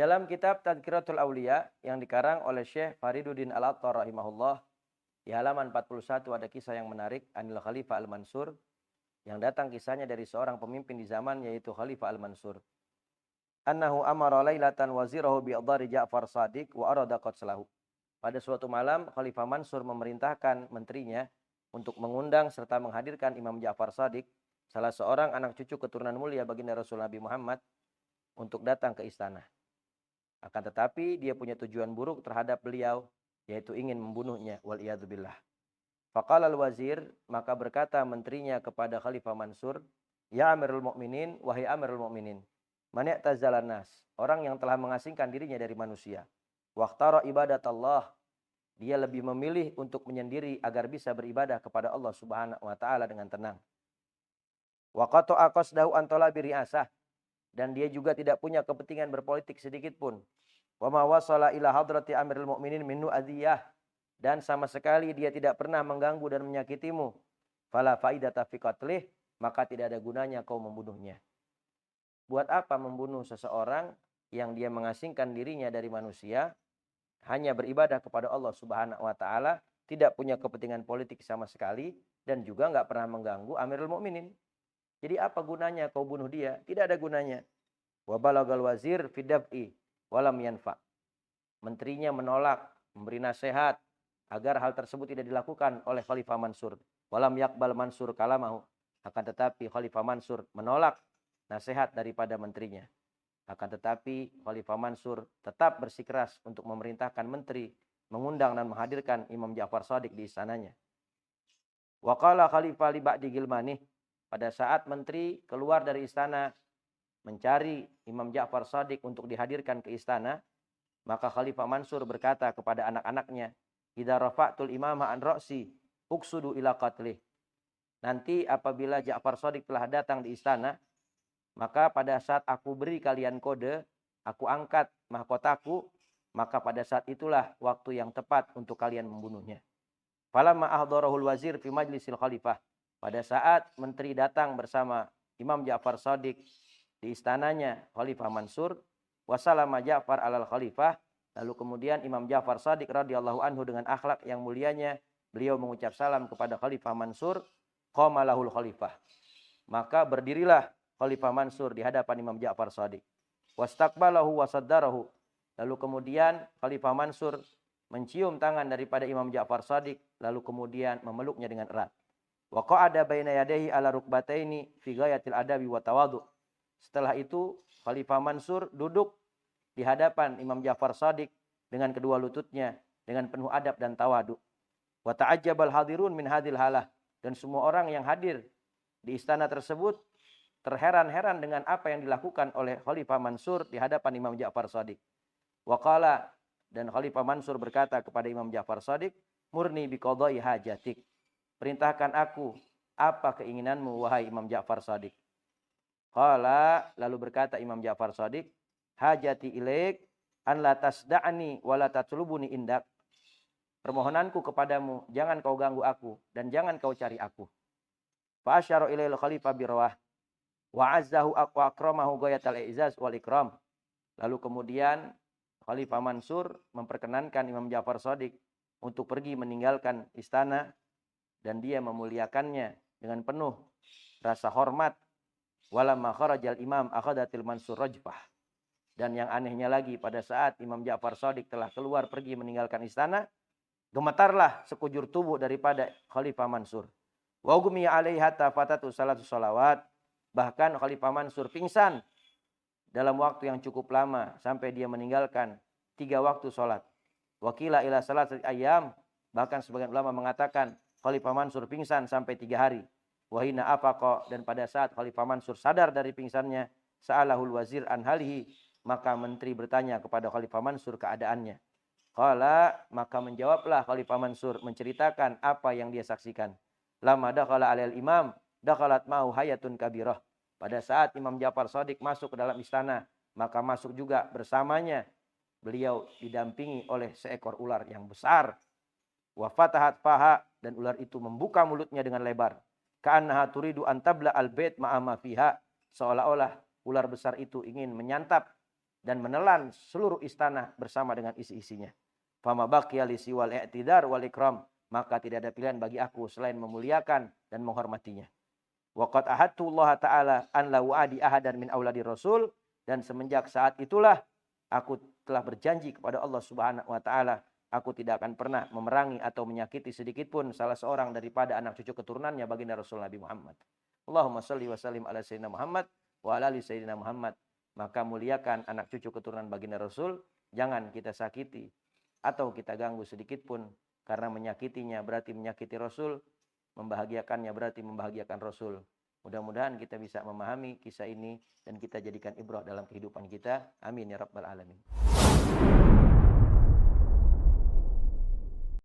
dalam kitab Tadhkiratul Auliya yang dikarang oleh Syekh Fariduddin Al-Attar rahimahullah, di halaman 41 ada kisah yang menarik Anil Khalifah Al-Mansur, yang datang kisahnya dari seorang pemimpin di zaman yaitu Khalifah Al-Mansur. Annahu amara lailatan wazirahu bi'adhari Ja'far Shadiq wa arada qatlahu. Pada suatu malam Khalifah Mansur memerintahkan menterinya untuk mengundang serta menghadirkan Imam Ja'far Shadiq, salah seorang anak cucu keturunan mulia baginda Rasul Nabi Muhammad, untuk datang ke istana. Akan tetapi dia punya tujuan buruk terhadap beliau, yaitu ingin membunuhnya, waliyadzubillah. Faqala al-wazir, maka berkata menterinya kepada Khalifah Mansur, ya Amirul Mukminin, wahai Amirul Mukminin, man ya'tazalan nas, orang yang telah mengasingkan dirinya dari manusia, waqtara ibadatullah, dia lebih memilih untuk menyendiri agar bisa beribadah kepada Allah Subhanahu wa taala dengan tenang. Wa qata'a qasdahu an talabi ri'asah, dan dia juga tidak punya kepentingan berpolitik sedikit pun. Wa ma wasala ila hadrati Amirul Mukminin min nu'adiyah, dan sama sekali dia tidak pernah mengganggu dan menyakitimu. Fala faidata fi qatlih, maka tidak ada gunanya kau membunuhnya. Buat apa membunuh seseorang yang dia mengasingkan dirinya dari manusia, hanya beribadah kepada Allah Subhanahu wa taala, tidak punya kepentingan politik sama sekali, dan juga enggak pernah mengganggu Amirul Mukminin. Jadi apa gunanya kau bunuh dia? Tidak ada gunanya. Wa balagal wazir fi daf'i walam yanfa. Menterinya menolak, memberi nasihat agar hal tersebut tidak dilakukan oleh Khalifah Mansur. Walam yakbal Mansur kalamahu. Akan tetapi Khalifah Mansur menolak nasihat daripada menterinya. Akan tetapi Khalifah Mansur tetap bersikeras untuk memerintahkan menteri mengundang dan menghadirkan Imam Ja'far Shadiq di istananya. Wa qala Khalifah li ba'di gilmanih, pada saat menteri keluar dari istana mencari Imam Ja'far Shadiq untuk dihadirkan ke istana, maka Khalifah Mansur berkata kepada anak-anaknya, idza rafa'tul imama an ra'si uksudu ila qatlih. Nanti apabila Ja'far Shadiq telah datang di istana, maka pada saat aku beri kalian kode, aku angkat mahkotaku, maka pada saat itulah waktu yang tepat untuk kalian membunuhnya. Falamma ahdarahul wazir fi majlisil khalifah. Pada saat menteri datang bersama Imam Ja'far Shadiq di istananya Khalifah Mansur, wasalama Ja'far alal khalifah, lalu kemudian Imam Ja'far Shadiq radhiyallahu anhu dengan akhlak yang mulianya, beliau mengucap salam kepada Khalifah Mansur, qama lahul khalifah. Maka berdirilah Khalifah Mansur di hadapan Imam Ja'far Shadiq. Wastaqbalahu wasaddarahu. Lalu kemudian Khalifah Mansur mencium tangan daripada Imam Ja'far Shadiq, lalu kemudian memeluknya dengan erat. Wa qa'ada baina yadayhi ala rukbataini fi ghayatil adabi wa tawadhu. Setelah itu Khalifah Mansur duduk di hadapan Imam Ja'far Shadiq dengan kedua lututnya dengan penuh adab dan tawadu. Wa ta'ajjabal hadirun min hadhil halah, dan semua orang yang hadir di istana tersebut terheran-heran dengan apa yang dilakukan oleh Khalifah Mansur di hadapan Imam Ja'far Shadiq. Wa qala, dan Khalifah Mansur berkata kepada Imam Ja'far Shadiq, murni bi qada'i hajatik. Perintahkan aku, apa keinginanmu wahai Imam Ja'far Shadiq? Qala, lalu berkata Imam Ja'far Shadiq, hajati ilaik an la tasda'ni wa la tatlubuni indak. Permohonanku kepadamu, jangan kau ganggu aku dan jangan kau cari aku. Fa asyara ilail khalifah birawah wa azzahu wa akramahu ghayatal i'zaz wal ikram. Lalu kemudian Khalifah Mansur memperkenankan Imam Ja'far Shadiq untuk pergi meninggalkan istana, dan dia memuliakannya dengan penuh rasa hormat. Walamma kharajal imam akhadatil Mansur rajfah. Dan yang anehnya lagi, pada saat Imam Ja'far Shadiq telah keluar pergi meninggalkan istana, gemetarlah sekujur tubuh daripada Khalifah Mansur. Wa ugmiya alaihi hatta fatatu salatu salawat. Bahkan Khalifah Mansur pingsan dalam waktu yang cukup lama sampai dia meninggalkan 3 waktu sholat. Wakila ila salat ayam, bahkan sebagian ulama mengatakan Khalifah Mansur pingsan sampai 3 hari. Wahina afaqa, dan pada saat Khalifah Mansur sadar dari pingsannya, sa'alahul wazir an halihi, maka menteri bertanya kepada Khalifah Mansur keadaannya. Qala, maka menjawablah Khalifah Mansur menceritakan apa yang dia saksikan. Lama dakhala alal imam, dakhalat ma'u hayatun kabirah. Pada saat Imam Ja'far Shadiq masuk ke dalam istana, maka masuk juga bersamanya beliau didampingi oleh seekor ular yang besar. Wa fatahat faha, dan ular itu membuka mulutnya dengan lebar. Ka'annaha turidu an tabla al-bait ma'a ma fiha, seolah-olah ular besar itu ingin menyantap dan menelan seluruh istana bersama dengan isi-isinya. Fama baqiya li siwal i'tidar wal ikram, maka tidak ada pilihan bagi aku selain memuliakan dan menghormatinya. Wa qad ahadtu Allah taala an la wa'adi ahadan min auladi rasul, dan semenjak saat itulah aku telah berjanji kepada Allah Subhanahu wa taala, aku tidak akan pernah memerangi atau menyakiti sedikit pun salah seorang daripada anak cucu keturunannya baginda Rasul Nabi Muhammad. Allahumma shalli wa sallim ala sayyidina Muhammad wa ala ali sayyidina Muhammad. Maka muliakan anak cucu keturunan baginda Rasul, jangan kita sakiti atau kita ganggu sedikit pun, karena menyakitinya berarti menyakiti Rasul, membahagiakannya berarti membahagiakan Rasul. Mudah-mudahan kita bisa memahami kisah ini dan kita jadikan ibrah dalam kehidupan kita. Amin ya rabbal alamin.